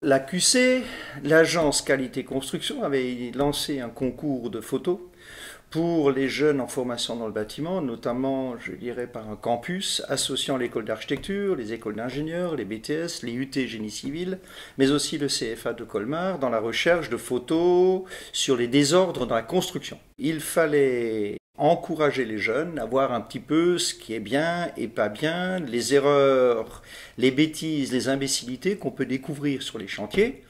L'AQC, l'agence qualité construction, avait lancé un concours de photos pour les jeunes en formation dans le bâtiment, notamment, je dirais, par un campus associant l'école d'architecture, les écoles d'ingénieurs, les BTS, les UT génie civil, mais aussi le CFA de Colmar, dans la recherche de photos sur les désordres dans la construction. Il fallait encourager les jeunes à voir un petit peu ce qui est bien et pas bien, les erreurs, les bêtises, les imbécilités qu'on peut découvrir sur les chantiers.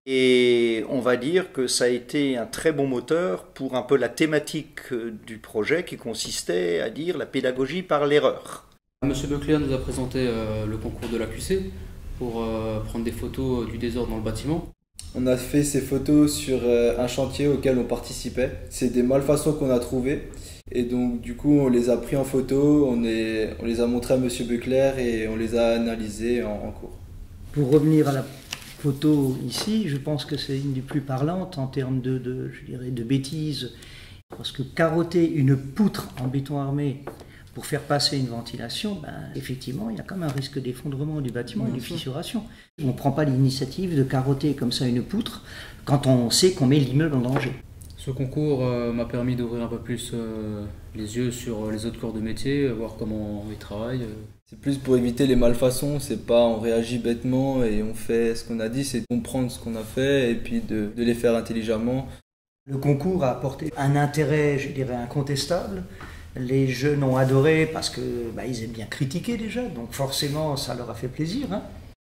Et on va dire que ça a été un très bon moteur pour un peu la thématique du projet qui consistait à dire la pédagogie par l'erreur. Monsieur Becler nous a présenté le concours de l'AQC pour prendre des photos du désordre dans le bâtiment. On a fait ces photos sur un chantier auquel on participait. C'est des malfaçons qu'on a trouvées. Et donc du coup on les a pris en photo, on les a montrés à Monsieur Becler et on les a analysés en cours. Pour revenir à la photo ici, je pense que c'est une des plus parlantes en termes je dirais, de bêtises. Parce que carotter une poutre en béton armé pour faire passer une ventilation, effectivement, il y a quand même un risque d'effondrement du bâtiment et de fissuration. On ne prend pas l'initiative de carotter comme ça une poutre quand on sait qu'on met l'immeuble en danger. Ce concours m'a permis d'ouvrir un peu plus les yeux sur les autres corps de métier, voir comment ils travaillent. C'est plus pour éviter les malfaçons, c'est pas on réagit bêtement et on fait ce qu'on a dit, c'est comprendre ce qu'on a fait et puis de les faire intelligemment. Le concours a apporté un intérêt, je dirais, incontestable. Les jeunes ont adoré parce que ils aiment bien critiquer déjà, donc forcément ça leur a fait plaisir.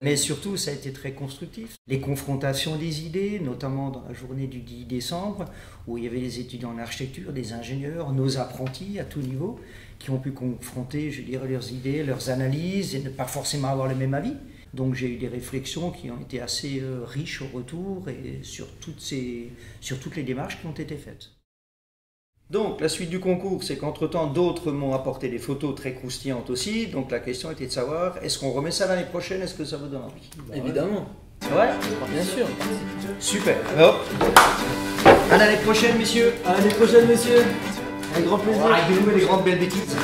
Mais surtout, ça a été très constructif. Les confrontations des idées, notamment dans la journée du 10 décembre, où il y avait des étudiants en architecture, des ingénieurs, nos apprentis à tout niveau, qui ont pu confronter, je dirais, leurs idées, leurs analyses, et ne pas forcément avoir le même avis. Donc j'ai eu des réflexions qui ont été assez riches au retour, et sur toutes les démarches qui ont été faites. Donc la suite du concours, c'est qu'entre-temps, d'autres m'ont apporté des photos très croustillantes aussi. Donc la question était de savoir, est-ce qu'on remet ça l'année prochaine? Est-ce que ça vous donne envie? Évidemment. C'est vrai? Bien sûr. Super. Hop. À l'année prochaine, messieurs. À l'année prochaine, messieurs. Avec grand plaisir. Avec de nouvelles et grandes belles bêtises.